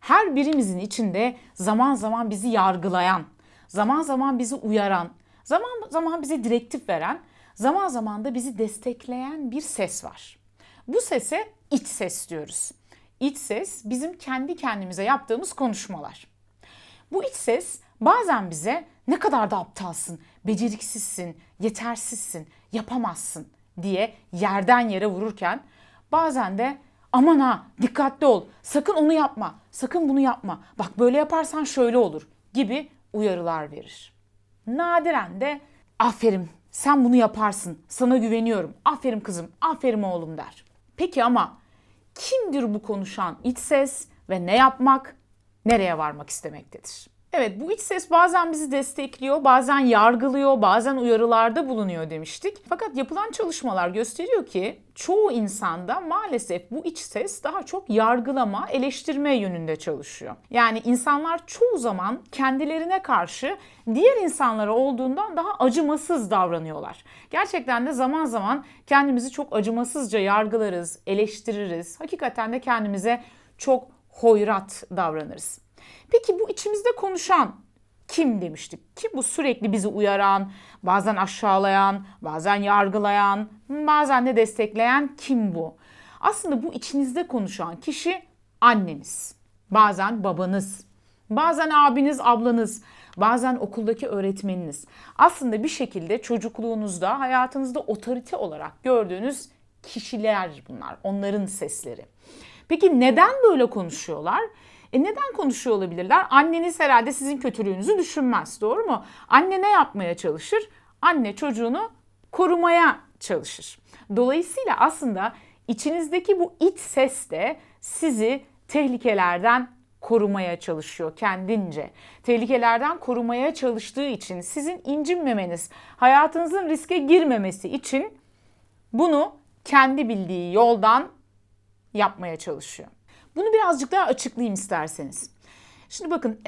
Her birimizin içinde zaman zaman bizi yargılayan, zaman zaman bizi uyaran, zaman zaman bize direktif veren, zaman zaman da bizi destekleyen bir ses var. Bu sese iç ses diyoruz. İç ses bizim kendi kendimize yaptığımız konuşmalar. Bu iç ses bazen bize ne kadar da aptalsın, beceriksizsin, yetersizsin, yapamazsın diye yerden yere vururken bazen de aman ha dikkatli ol, sakın onu yapma, sakın bunu yapma, bak böyle yaparsan şöyle olur gibi uyarılar verir. Nadiren de aferin sen bunu yaparsın, sana güveniyorum, aferin kızım, aferin oğlum der. Peki ama kimdir bu konuşan iç ses ve ne yapmak, nereye varmak istemektedir? Evet, bu iç ses bazen bizi destekliyor, bazen yargılıyor, bazen uyarılarda bulunuyor demiştik. Fakat yapılan çalışmalar gösteriyor ki çoğu insanda maalesef bu iç ses daha çok yargılama, eleştirme yönünde çalışıyor. Yani insanlar çoğu zaman kendilerine karşı diğer insanlara olduğundan daha acımasız davranıyorlar. Gerçekten de zaman zaman kendimizi çok acımasızca yargılarız, eleştiririz. Hakikaten de kendimize çok hoyrat davranırız. Peki bu içimizde konuşan kim demiştik? Kim bu sürekli bizi uyaran, bazen aşağılayan, bazen yargılayan, bazen de destekleyen kim bu? Aslında bu içinizde konuşan kişi anneniz, bazen babanız, bazen abiniz, ablanız, bazen okuldaki öğretmeniniz. Aslında bir şekilde çocukluğunuzda, hayatınızda otorite olarak gördüğünüz kişiler bunlar, onların sesleri. Peki neden böyle konuşuyorlar? Neden konuşuyor olabilirler? Anneniz herhalde sizin kötülüğünüzü düşünmez, doğru mu? Anne ne yapmaya çalışır? Anne çocuğunu korumaya çalışır. Dolayısıyla aslında içinizdeki bu iç ses de sizi tehlikelerden korumaya çalışıyor kendince. Tehlikelerden korumaya çalıştığı için sizin incinmemeniz, hayatınızın riske girmemesi için bunu kendi bildiği yoldan yapmaya çalışıyor. Bunu birazcık daha açıklayayım isterseniz. Şimdi bakın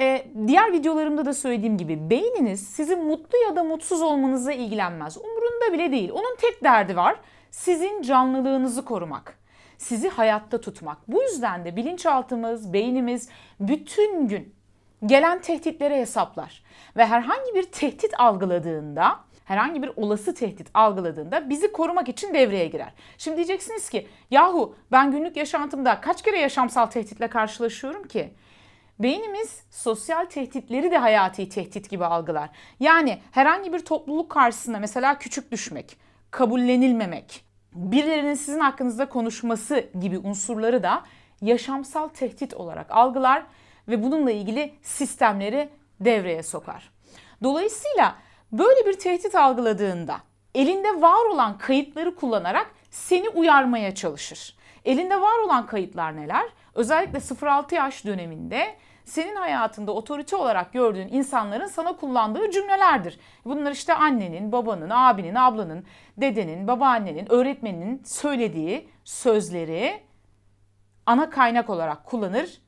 diğer videolarımda da söylediğim gibi beyniniz sizin mutlu ya da mutsuz olmanızla ilgilenmez. Umurunda bile değil. Onun tek derdi var sizin canlılığınızı korumak. Sizi hayatta tutmak. Bu yüzden de bilinçaltımız, beynimiz bütün gün gelen tehditlere hesaplar. Ve herhangi bir tehdit algıladığında, herhangi bir olası tehdit algıladığında bizi korumak için devreye girer. Şimdi diyeceksiniz ki yahu ben günlük yaşantımda kaç kere yaşamsal tehditle karşılaşıyorum ki? Beynimiz sosyal tehditleri de hayati tehdit gibi algılar. Yani herhangi bir topluluk karşısında mesela küçük düşmek, kabullenilmemek, birilerinin sizin hakkınızda konuşması gibi unsurları da yaşamsal tehdit olarak algılar ve bununla ilgili sistemleri devreye sokar. Dolayısıyla böyle bir tehdit algıladığında elinde var olan kayıtları kullanarak seni uyarmaya çalışır. Elinde var olan kayıtlar neler? Özellikle 0-6 yaş döneminde senin hayatında otorite olarak gördüğün insanların sana kullandığı cümlelerdir. Bunlar işte annenin, babanın, abinin, ablanın, dedenin, babaannenin, öğretmeninin söylediği sözleri ana kaynak olarak kullanır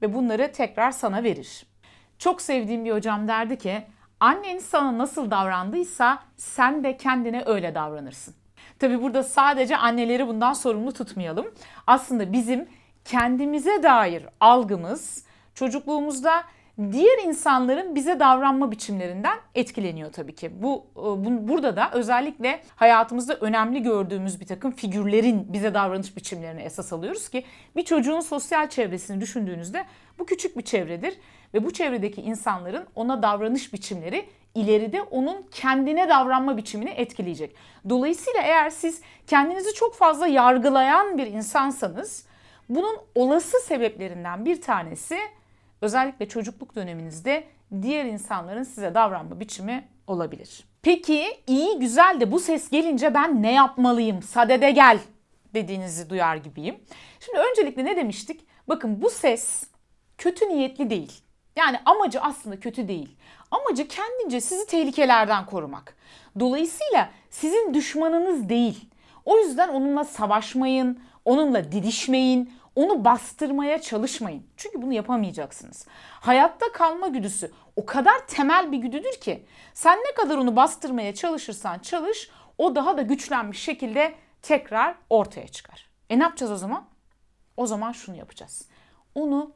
ve bunları tekrar sana verir. Çok sevdiğim bir hocam derdi ki, annen sana nasıl davrandıysa sen de kendine öyle davranırsın. Tabii burada sadece anneleri bundan sorumlu tutmayalım. Aslında bizim kendimize dair algımız çocukluğumuzda diğer insanların bize davranma biçimlerinden etkileniyor tabii ki. Burada da özellikle hayatımızda önemli gördüğümüz bir takım figürlerin bize davranış biçimlerini esas alıyoruz ki bir çocuğun sosyal çevresini düşündüğünüzde bu küçük bir çevredir ve bu çevredeki insanların ona davranış biçimleri ileride onun kendine davranma biçimini etkileyecek. Dolayısıyla eğer siz kendinizi çok fazla yargılayan bir insansanız bunun olası sebeplerinden bir tanesi özellikle çocukluk döneminizde diğer insanların size davranma biçimi olabilir. Peki iyi güzel de bu ses gelince ben ne yapmalıyım? Sadede gel dediğinizi duyar gibiyim. Şimdi öncelikle ne demiştik? Bakın bu ses kötü niyetli değil. Yani amacı aslında kötü değil. Amacı kendince sizi tehlikelerden korumak. Dolayısıyla sizin düşmanınız değil. O yüzden onunla savaşmayın, onunla didişmeyin, onu bastırmaya çalışmayın. Çünkü bunu yapamayacaksınız. Hayatta kalma güdüsü o kadar temel bir güdüdür ki sen ne kadar onu bastırmaya çalışırsan çalış, o daha da güçlenmiş şekilde tekrar ortaya çıkar. Ne yapacağız o zaman? O zaman şunu yapacağız. Onu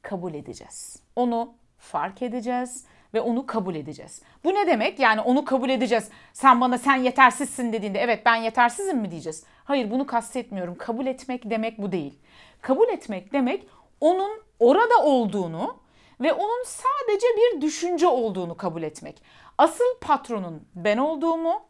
kabul edeceğiz. Onu fark edeceğiz ve onu kabul edeceğiz. Bu ne demek? Yani onu kabul edeceğiz. Sen bana sen yetersizsin dediğinde evet ben yetersizim mi diyeceğiz? Hayır, bunu kastetmiyorum. Kabul etmek demek bu değil. Kabul etmek demek onun orada olduğunu ve onun sadece bir düşünce olduğunu kabul etmek. Asıl patronun ben olduğumu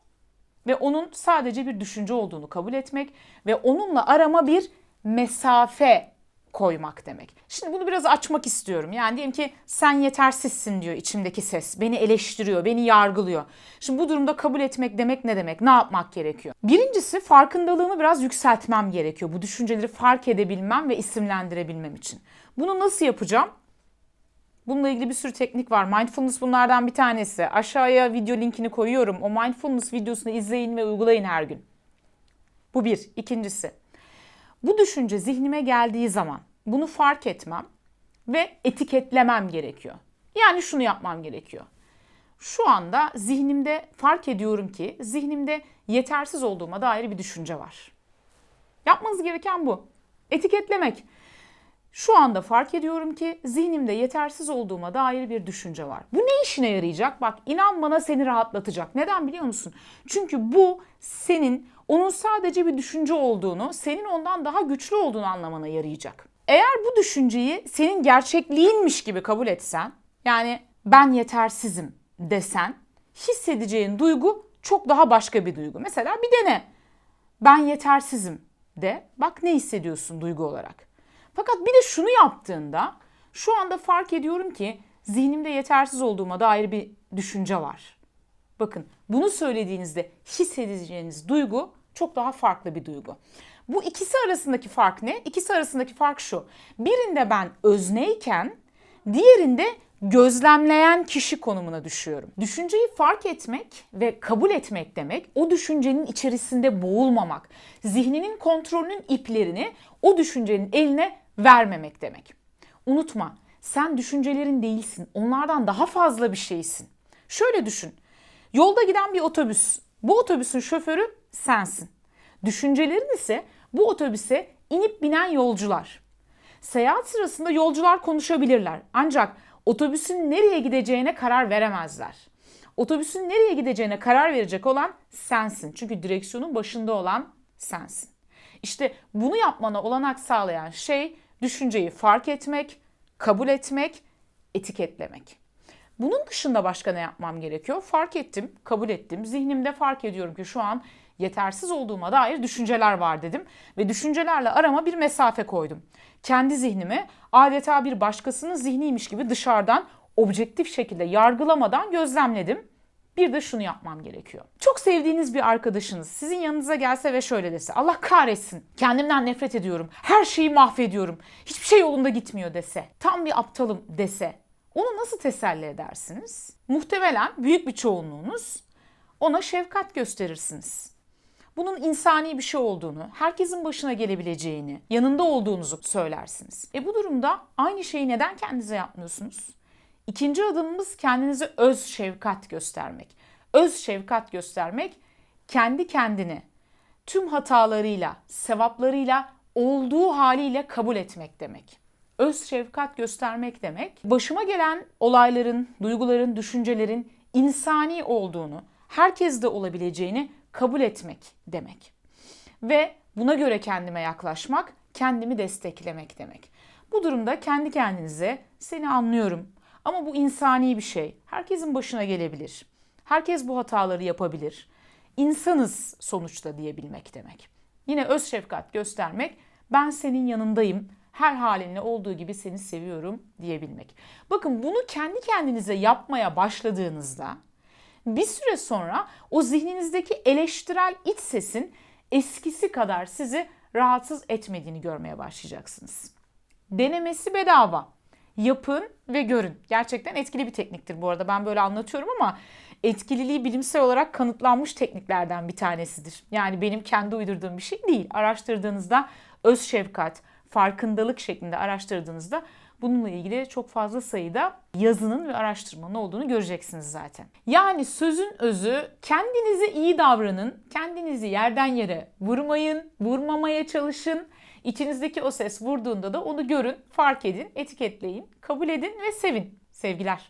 ve onun sadece bir düşünce olduğunu kabul etmek ve onunla arama bir mesafe koymak demek. Şimdi bunu biraz açmak istiyorum. Yani diyelim ki sen yetersizsin diyor içimdeki ses. Beni eleştiriyor, beni yargılıyor. Şimdi bu durumda kabul etmek demek ne demek? Ne yapmak gerekiyor? Birincisi farkındalığımı biraz yükseltmem gerekiyor. Bu düşünceleri fark edebilmem ve isimlendirebilmem için. Bunu nasıl yapacağım? Bununla ilgili bir sürü teknik var. Mindfulness bunlardan bir tanesi. Aşağıya video linkini koyuyorum. O mindfulness videosunu izleyin ve uygulayın her gün. Bu bir. İkincisi, bu düşünce zihnime geldiği zaman bunu fark etmem ve etiketlemem gerekiyor. Yani şunu yapmam gerekiyor. Şu anda zihnimde fark ediyorum ki zihnimde yetersiz olduğuma dair bir düşünce var. Yapmanız gereken bu. Etiketlemek. Şu anda fark ediyorum ki zihnimde yetersiz olduğuma dair bir düşünce var. Bu ne işine yarayacak? Bak inan bana seni rahatlatacak. Neden biliyor musun? Çünkü bu senin onun sadece bir düşünce olduğunu, senin ondan daha güçlü olduğunu anlamana yarayacak. Eğer bu düşünceyi senin gerçekliğinmiş gibi kabul etsen, yani ben yetersizim desen, hissedeceğin duygu çok daha başka bir duygu. Mesela bir dene. Ben yetersizim de. Bak ne hissediyorsun duygu olarak. Fakat bir de şunu yaptığında şu anda fark ediyorum ki zihnimde yetersiz olduğuma dair bir düşünce var. Bakın bunu söylediğinizde hissedeceğiniz duygu çok daha farklı bir duygu. Bu ikisi arasındaki fark ne? İkisi arasındaki fark şu. Birinde ben özneyken diğerinde gözlemleyen kişi konumuna düşüyorum. Düşünceyi fark etmek ve kabul etmek demek o düşüncenin içerisinde boğulmamak. Zihninin kontrolünün iplerini o düşüncenin eline vermemek demek. Unutma, sen düşüncelerin değilsin. Onlardan daha fazla bir şeysin. Şöyle düşün. Yolda giden bir otobüs. Bu otobüsün şoförü sensin. Düşüncelerin ise bu otobüse inip binen yolcular. Seyahat sırasında yolcular konuşabilirler. Ancak otobüsün nereye gideceğine karar veremezler. Otobüsün nereye gideceğine karar verecek olan sensin. Çünkü direksiyonun başında olan sensin. İşte bunu yapmana olanak sağlayan şey düşünceyi fark etmek, kabul etmek, etiketlemek. Bunun dışında başka ne yapmam gerekiyor? Fark ettim, kabul ettim. Zihnimde fark ediyorum ki şu an yetersiz olduğuma dair düşünceler var dedim. Ve düşüncelerle arama bir mesafe koydum. Kendi zihnimi adeta bir başkasının zihniymiş gibi dışarıdan objektif şekilde yargılamadan gözlemledim. Bir de şunu yapmam gerekiyor. Çok sevdiğiniz bir arkadaşınız sizin yanınıza gelse ve şöyle dese: Allah kahretsin, kendimden nefret ediyorum, her şeyi mahvediyorum, hiçbir şey yolunda gitmiyor dese, tam bir aptalım dese, onu nasıl teselli edersiniz? Muhtemelen büyük bir çoğunluğunuz ona şefkat gösterirsiniz. Bunun insani bir şey olduğunu, herkesin başına gelebileceğini, yanında olduğunuzu söylersiniz. Bu durumda aynı şeyi neden kendinize yapmıyorsunuz? İkinci adımımız kendinize öz şefkat göstermek. Öz şefkat göstermek kendi kendini tüm hatalarıyla, sevaplarıyla, olduğu haliyle kabul etmek demek. Öz şefkat göstermek demek, başıma gelen olayların, duyguların, düşüncelerin insani olduğunu, herkeste olabileceğini kabul etmek demek. Ve buna göre kendime yaklaşmak, kendimi desteklemek demek. Bu durumda kendi kendinize seni anlıyorum ama bu insani bir şey. Herkesin başına gelebilir. Herkes bu hataları yapabilir. İnsanız sonuçta diyebilmek demek. Yine öz şefkat göstermek, ben senin yanındayım, her halinle olduğu gibi seni seviyorum diyebilmek. Bakın bunu kendi kendinize yapmaya başladığınızda bir süre sonra o zihninizdeki eleştirel iç sesin eskisi kadar sizi rahatsız etmediğini görmeye başlayacaksınız. Denemesi bedava. Yapın ve görün. Gerçekten etkili bir tekniktir bu arada. Ben böyle anlatıyorum ama etkililiği bilimsel olarak kanıtlanmış tekniklerden bir tanesidir. Yani benim kendi uydurduğum bir şey değil. Araştırdığınızda öz şefkat, farkındalık şeklinde araştırdığınızda bununla ilgili çok fazla sayıda yazının ve araştırmanın olduğunu göreceksiniz zaten. Yani sözün özü, kendinize iyi davranın, kendinizi yerden yere vurmayın, vurmamaya çalışın. İçinizdeki o ses vurduğunda da onu görün, fark edin, etiketleyin, kabul edin ve sevin. Sevgiler.